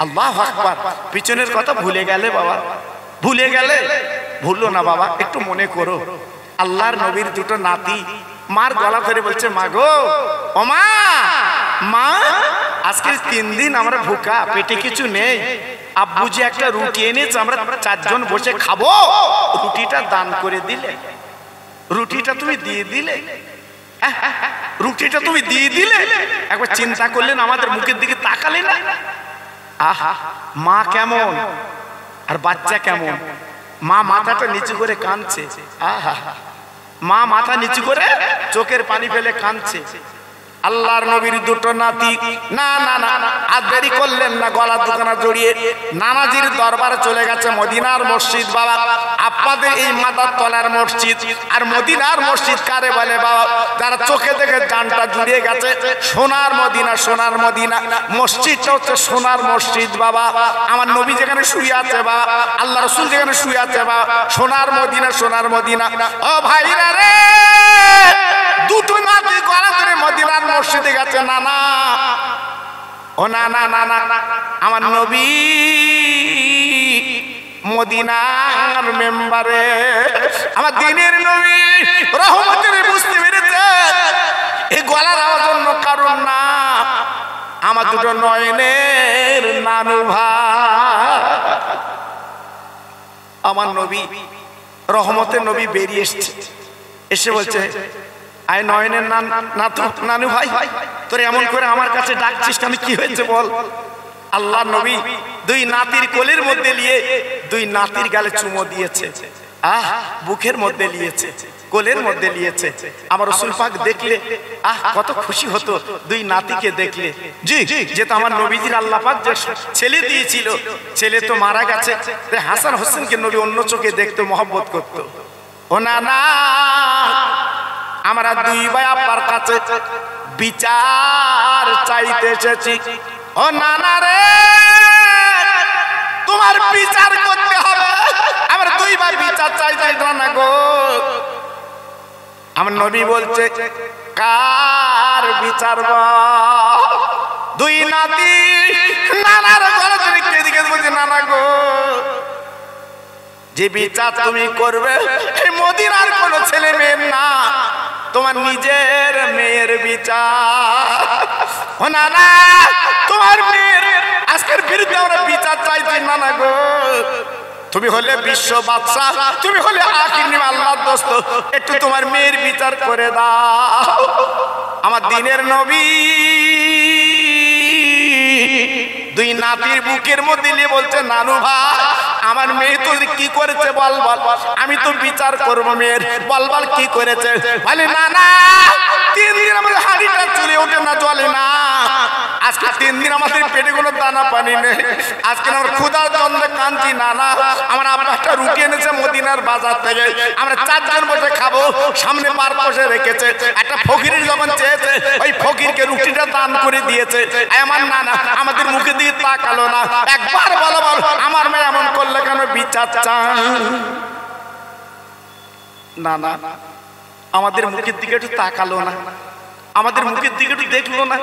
আল্লাহু আকবার। পিছনের কথা ভুলে গেলে বাবা, ভুলে গেলে, ভুললো না বাবা, একটু মনে করো। আল্লাহর নবীর দুটো নাতি মার গলা ধরে বলছে, মা গো, ও মা, মা আজকে 3 দিন আমরা ভুকা, পেটে কিছু নেই, আব্বু যে একটা রুটি এনেছে, আমরা 4 জন বসে খাবো, রুটিটা দান করে দিলে, রুটিটা তুমি দিয়ে দিলে, রুটিটা তুমি দিয়ে দিলে। একবার চিন্তা করলেন, আমাদের মুখের দিকে তাকালে না? আহা, মা কেমন আর বাচ্চা কেমন। মা মাথাটা নিচু করে কাঁদছে, আহা, মা মাথা নিচু করে চোখের পানি ফেলে কাঁদছে। আল্লাহর নবীর দুটো নাতি না না না আর দেরি করলেন না, গলা দুখানা জড়িয়ে নানাজির দরবারে চলে গেছে। মদিনার মসজিদ বাবা, আপনাদের এই মাদার তলার মসজিদ আর মদিনার মসজিদ কারে বলে বাবা? যারা চোখে দেখে জানটা জুড়িয়ে গেছে, সোনার মদিনা, সোনার মদিনা মসজিদটা হচ্ছে সোনার মসজিদ বাবা। আমার নবী যেখানে শুয়ে আছে বাবা, আল্লাহ রসুল যেখানে শুয়ে আছে বাবা, সোনার মদিনা, সোনার মদিনা। ও ভাইরা রে, দুটো নাতি গলা ধরে মদিনার মসজিদে গেছে। না না, ও না না না না, আমার নবী মদিনার মেম্বারে, আমার দিনের নবী রহমতের বুঝতে পেরেছে এই গলার আওয়াজ অন্য কারণ না, আমার দুটো নয়নের নানু ভাই। আমার নবী রহমতের নবী বেরিয়ে এসছে, এসে বলছে, আয় নয়নের নানু ভাই, তোর এমন করে আমার কাছে ডাকছিস কেন, কি হয়েছে বল? আল্লাহ নবী দুই নাতির কোলের মধ্যে নিয়ে দুই নাতির গালে চুমো দিয়েছে, আহ বুকের মধ্যে নিয়েছে, কোলের মধ্যে নিয়েছে। আমার রাসূল পাক দেখলে আহ কত খুশি হতো দুই নাতিকে দেখলে। জি যেটা আমার নবীজির আল্লাহ পাক যে ছেলে দিয়েছিল, ছেলে তো মারা গেছে, হাসান হোসেনকে নবী অন্য চোখে দেখতে মহব্বত করত। ও না না, আমরা দুই ভাই আপনার কাছে বিচার চাইতে এসেছি। ও নানা রে, তোমার বিচার করতে হবে, আমরা দুই ভাই বিচার চাইতে না গো। আমার নবী বলছে, কার বিচার? দুই নাতি নানার গলা ধরে কেঁদে বলছে, নানা গো, যে বিচার তুমি করবে এই মদিনার কোন ছেলে মেয়ের না, তোমার নিজের মেয়ের বিচার। ও নানা, তোমার মেয়ের আজকের বিরুদ্ধে আমরা বিচার চাইছি। নানা গো, তুমি হলে বিশ্ব বাদশা, তুমি হলে আখির নিম আল্লাহর দোস্ত, একটু তোমার মেয়ের বিচার করে দাও। আমার দিনের নবী দুই নাতির বুকের মধ্যে নিয়ে বলছে, নানু ভাই, আমার মেয়ে তো কি করেছে বল বল, আমি তো বিচার করবো মেয়ের, বল বল কি করেছে? বলে না না, 3 দিন আমাদের হাঁড়িটা চলে ওঠে না, চলে না। আজকে 3 দিন আমাদের পেটে কোনো দানা পানি নেই, আজকে আমার ক্ষুধার জন্যে কাঁদছি। না না, আমার আপনারটা রুটি এনেছে মদিনার বাজার থেকে, আমরা 4 জন বসে খাবো, সামনে পার বসে রেখেছে। একটা ফকিরের যখন চেয়েছে, ওই ফকিরকে রুটিটা দান করে দিয়েছে। আমার না না, আমাদের মুখে দিয়ে তাকালো না। একবার বলো বল, আমার মেয়ে এমন করলে কেন বিচার চান? না না, আমাদের মুখের দিকে একটু তাকালো না, আমাদের মুখের দিকে একটু দেখলো না।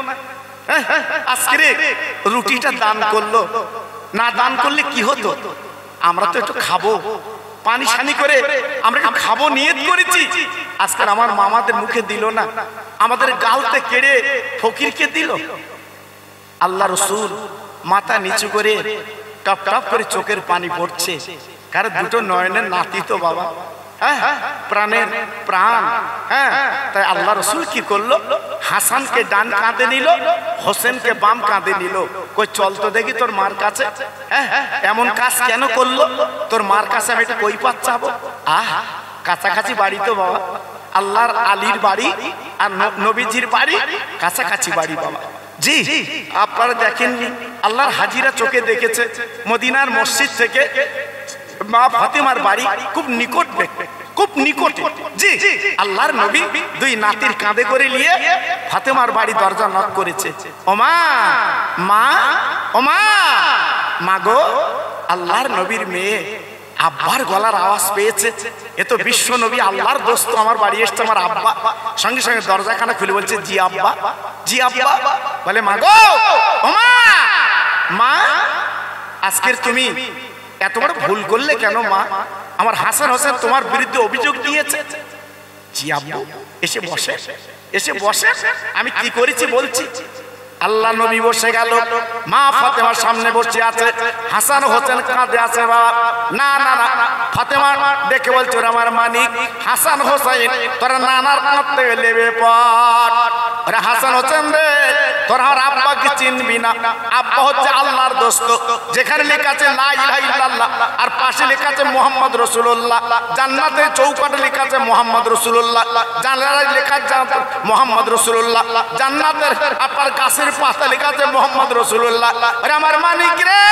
আজকে রুটিটা দান করলো, না দান করলে কি হতো? আমরা তো একটু খাবো, পানি শানি করে আমরা একটু খাবো নিয়ত করেছি। আজকে আমার মামাদের মুখে দিল না, আমাদের গালতে কেড়ে ফকিরকে দিল। আল্লাহ রসুল মাথা নিচু করে টপ টপ করে চোখের পানি পড়ছে, কারণ দুটো নয়নের নাতি তো বাবা। প্রাণের প্রাণ। হ্যাঁ, তাই আল্লাহ রসুল কি করলো? হাসানকে ডান কাঁধে নিল, হোসেনকে বাম কাঁধে নিল। কই চল তো দেখি তোর মার কাছে। এমন কাজ কেন করলো? তোর মার কাছে আমি একটু কই পাচ্ছাবো। কাছাকাছি বাড়ি তো বাবা, আল্লাহর আলীর বাড়ি আর নবীজির বাড়ি কাছাকাছি বাড়ি বাবা। জি, আপনারা দেখেননি, আল্লাহর হাজিরা চোখে দেখেছে মদিনার মসজিদ থেকে মা ফাতেমার বাড়ি খুব নিকট, খুব নিকটে। জি, আল্লাহর নবী দুই নাতির কাঁধে করে নিয়ে ফাতেমার বাড়ি দরজা নক করেছে। ওমা, মা, ওমা, মা গো। আল্লাহর নবীর মেয়ে আব্বার গলার আওয়াজ পেয়েছে, এ তো বিশ্ব নবী আল্লাহর দোস্ত আমার বাড়ি এসছে, আমার আব্বা। সঙ্গে সঙ্গে দরজাখানা খুলে বলছে, জি আব্বা, জি আব্বা। বলে, মা গো, ওমা, মা, আজকের তুমি এত বড় ভুল করলে কেন মা? আমার হাসান হোসেন তোমার বিরুদ্ধে অভিযোগ দিয়েছে। জি আব্বু, এসে বসে, এসে বসে, আমি কি করেছি বলছি। আল্লাহ নবী বসে গেল, মা ফাতেমার সামনে বসে আছে, হাসান হোসেন কাঁধে আছে বাবা। না না না, ফাতেমা দেখে বলছে, আমার মানিক হাসান হোসেন, তোরা নানার কাঁধ থেকে লেবে পড়। আরে হাসান হোসেন রে, তোরা আমার আব্বাকে চিনবি না। আব্বা হচ্ছে আল্লাহর দোস্ত। যেখানে লেখা আছে লা ইলাহা ইল্লাল্লাহ আর পাশে লেখা আছে মুহাম্মদ রাসূলুল্লাহ, জান্নাতের চৌকাঠে লেখা আছে মুহাম্মদ রাসূলুল্লাহ, জানালায় লেখা আছে মুহাম্মদ রাসূলুল্লাহ, জান্নাতের আপনার গাছের পাতা লেখা আছে মুহাম্মদ রাসূলুল্লাহ। আরে আমার মানিক রে,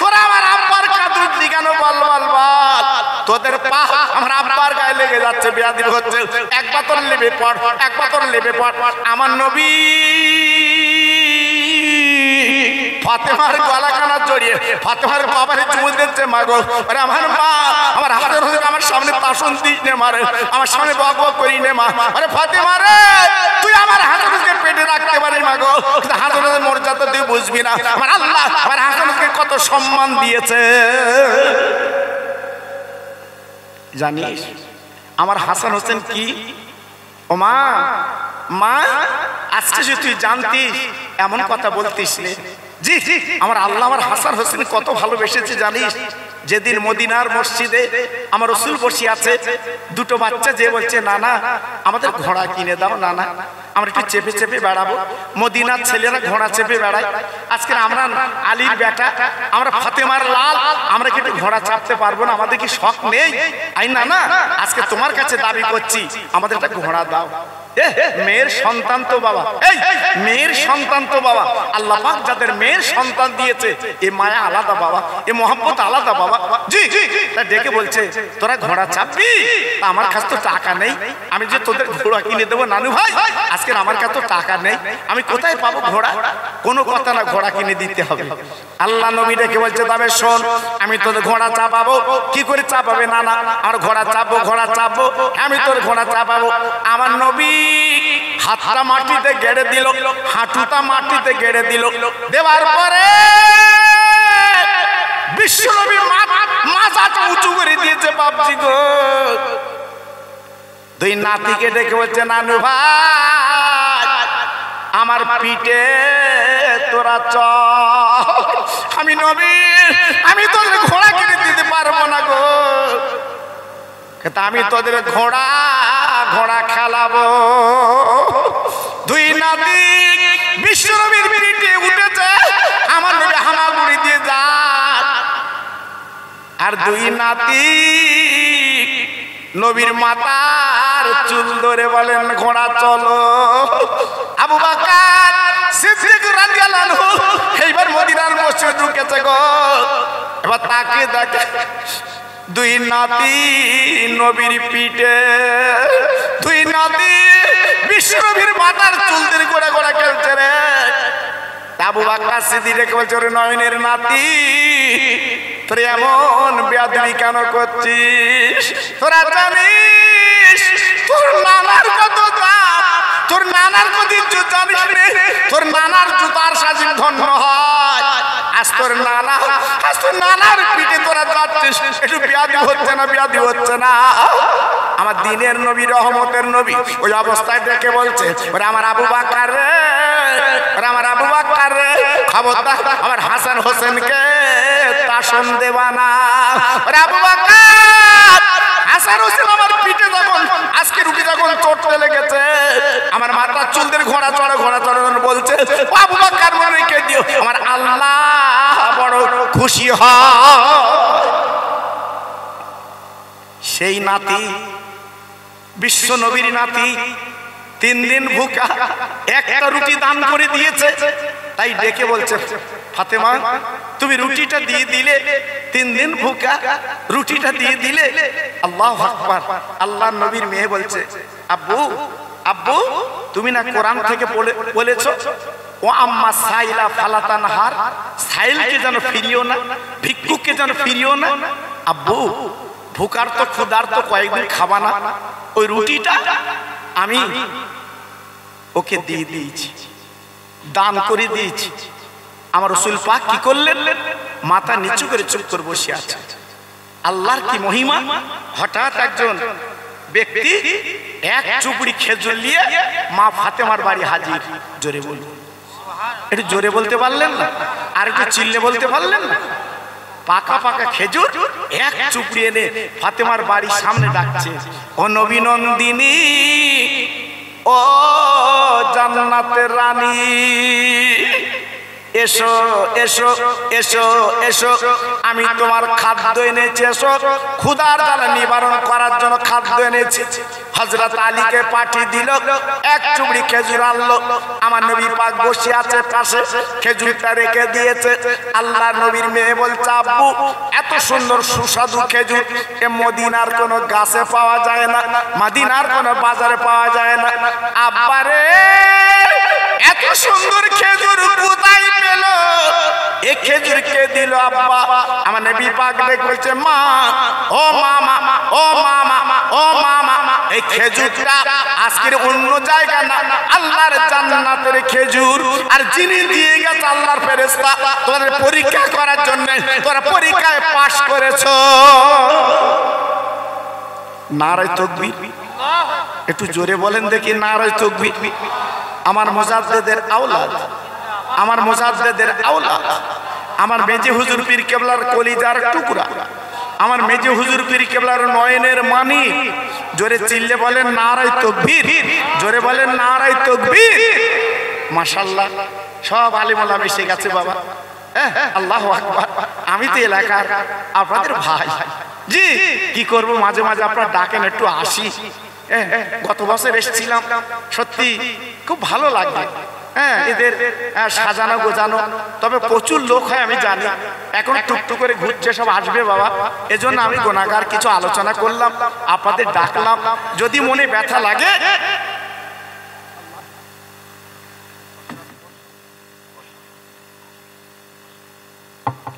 তোরা আমার আব্বার কাঁধে কেন বল বল বল? তোদের পা আমার আব্বার গায়ে লেগে যাচ্ছে, বেয়াদবি হচ্ছে। একবার তোর লেবে পড়, একবার তোর লেবে পড়। আমার নবী ফাতেমার গলাখানা জড়িয়ে ফাতেমার বাবারে চুমু দিচ্ছে, মা গো। আরে আমার মা, আমার হাতের হয়ে আমার সামনে তাসন দিস নে মারে, আমার সামনে বক বক করি নে মা। আরে ফাতেমা রে, তুই আমার হাসানকে পেটে রাখতে পারিস মা গো, কিন্তু হাসানের মর্যাদা তুই বুঝবি না। আমার আল্লাহ আমার হাসানকে কত সম্মান দিয়েছে জানিস? আমার হাসান হোসেন কি? ও মা, মা, আজকে যদি তুই জানতিস এমন কথা বলতিস রে। জি, আমার আল্লাহ আমার হাসান হোসেন কত ভালোবেসেছে জানিস? যেদিন মদিনার মসজিদে আমার রসুল বসে আছে, দুটো বাচ্চা যে বলছে, না না আমাদের ঘোড়া কিনে দাও, না না আমরা একটু চেপে চেপে বেড়াবো। মদিনার ছেলেরা ঘোড়া চেপে বেড়ায়, আজকে আমরা আলীর বেটা, আমরা ফাতেমার লাল, আমরা কি একটু ঘোড়া চাপতে পারবো না? আমাদের কি শখ নেই? আই না না, আজকে তোমার কাছে দাবি করছি, আমাদের একটা ঘোড়া দাও। মেয়ের সন্তান তো বাবা, এই মেয়ের সন্তান তো বাবা, আল্লাহ পাক যাদের মেয়ের সন্তান দিয়েছে, এ মায়া আলাদা বাবা, এ মহব্বত আলাদা বাবা। জি, তা ডেকে বলছে, তোরা ঘোড়া চাপবি? আমার কাছে তো টাকা নেই, আমি যে তোদের ঘোড়া কিনে দেবো নানু ভাই, আজকে আমার কাছে তো টাকা নেই, আমি কোথায় পাবো ঘোড়া? কোনো কথা না, ঘোড়া কিনে দিতে হবে। আল্লাহ নবী ডেকে বলছে, তবে শোন, আমি তোদের ঘোড়া চাপাবো। কি করে চাপাবে? না না, আর ঘোড়া চাপবো, ঘোড়া চাপবো, আমি তোর ঘোড়া চাপাবো। আমার নবী হাতটা মাটিতে গেড়ে দিল, হাঁটুটা মাটিতে গেড়ে দিল, দেওয়ার পরে বিশ্ব নবী মাথাটা উঁচু করে দিয়েছে। বাপজি গো, দুই নাতিকে ডেকে বলছে, নানু ভাই আমার পিঠে তোরা চল। আমি নবী, আমি তোদের ঘোড়া কিনে দিতে পারবো না গো, আমি তোদের ঘোড়া ঘোড়া খেলাবো। দুই নাতি বিশ্ব নবীর পিঠে উঠেছে, আমার নবী হামাগুড়ি দিয়ে যায়, আর দুই নাতি নবীর মাথার চুল ধরে বলেন, ঘোড়া চলো। আবু বকর সিদ্দিক রাদিয়াল্লাহু আনহু এইবার মদিনার মসজিদে ঢুকেছে গো। এবার তাকে দেখে দুই নাতি নবীর পিঠে, দুই নাতি বিশ্ব নবীর মাথার চুল ধরে ঘোড়া ঘোড়া খেলছে রে। আবু বকর সিদ্দিক রেখে বলছে, ওরে নয়নের নাতি, তোর এমন বেয়াদবি কেন করছিস? তোরা জানিস তোর নানার কত দাম? তোর নানার কত ইজ্জত জানিস রে? তোর নানার জুতার সাজিম ধন্য হয়। আজ তোর নানার পিঠে তোরা যাচ্ছিস, একটু বেয়াদবি হচ্ছে না? বেয়াদবি হচ্ছে না? আমার দিনের নবী, রহমতের নবী ওই অবস্থায় দেখে বলছে, ওরে আমার আবু বকর রে, ওরে আমার আবু বকর রে, খবরদার আমার হাসান হোসেনকে তাসন দেবা না। ওরে আবু বকর, হাসান হোসেন আমার পিঠে যখন আজকে রুটি যখন চড়তে লেগেছে, আমার মাথার চুলদের ঘোড়া চড়ে বলছে, আবু বকর মনে রেখে দিও, আমার আল্লাহ বড় খুশি হয়। সেই নাতি, বিশ্ব নবীর নাতি, 3 দিন ভুকা, একটা রুটি দান করে দিয়েছে। তাই ডেকে বলছে, ফাতেমা তুমি রুটিটা দিয়ে দিলে, 3 দিন ভুকা রুটিটা দিয়ে দিলে। আল্লাহু আকবার। আল্লাহর নবীর মেয়ে বলছে, আব্বু আব্বু তুমি না কোরআন থেকে বলেছো, ও আম্মা সাইলা ফালাতানহার, সাইলকে যেন ফিরিও না, ভিক্ষুককে যেন ফিরিও না। আব্বু ভুকার তো ক্ষুধার তো কয়েকদিন খাবা না, ওই রুটিটা আমি ওকে দিয়ে দিয়েছি, দান করে দিয়েছি। আমার রাসূল পাক কি করলেন, মাথা নিচু করে চুপ করে বসে আছে। আল্লাহর কি মহিমা! হঠাৎ একজন ব্যক্তি এক চুপড়ি খেজুর নিয়ে মা ফাতেমার বাড়ি হাজির। জোরে বলুন, একটু জোরে বলতে পারলেন না? আর একটু চিল্লে বলতে পারলেন না? পাকা পাকা খেজুর এক চুপড়ি এনে ফাতেমার বাড়ির সামনে ডাকছে, ও নবী নন্দিনী, ও জান্নাতের রানী, এসো এসো এসো এসো, আমি তোমার খাদ্য এনেছি, এসো। ক্ষুধার জ্বালা নিবারণ করার জন্য খাদ্য এনেছি। হযরত আলীকে পাঠিয়ে দিল, এক চুবড়ি খেজুর আনলো। আমার নবী পাক বসে আছে পাশে, খেজুরটা রেখে দিয়েছে। আল্লাহর নবীর মেয়ে বলছে, আব্বু এত সুন্দর সুস্বাদু খেজুর এ মদিনার কোনো গাছে পাওয়া যায় না, মদিনার কোনো বাজারে পাওয়া যায় না। আব্বারে এত সুন্দর খেজুর কোথায় পেল? এই খেজুর কে দিল আব্বা? আমার নবী পাক দেখে বলছে, মা, ও মামা, ও মামা, ও মামা, এই খেজুরটা আজকের অন্য জায়গা না, আল্লাহর জান্নাতের খেজুর। আর যিনি দিয়ে গেছে আল্লাহর ফেরেশতা তোদের পরীক্ষা করার জন্য, তোরা পরীক্ষায় পাশ করেছো। নারে তাকবীর! একটু জোরে বলেন দেখি, নারে তাকবীর! আমার মুজাদ্দেদের আওলাদ, আমার মুজাদ্দেদের আওলাদ, আমার মেজে হুজুর পীর কেবলার কলিজার টুকরা, আমার মেজে হুজুর পীর কেবলার নয়নের মানি। জোরে চিল্লে বলেন নারে তাকবীর! জোরে বলেন নারে তাকবীর! মাশাআল্লাহ, সব আলেম ওলামা এসে গেছে বাবা। আল্লাহু আকবার। আমি তো এলাকার আপনাদের ভাই, জি কি করব, মাঝে মাঝে আপনারা ডাকেন, একটু আসি। গত বছর এসেছিলাম, সত্যি খুব ভালো লাগে। এদের সাজানো গোজানো, তবে প্রচুর লোক হয় আমি জানি। এখন টুকটুক করে ঘুরছে, সব আসবে বাবা। এজন্য আমি গুনাহগার কিছু আলোচনা করলাম, আপনাদের ডাকলাম। যদি মনে ব্যথা লাগে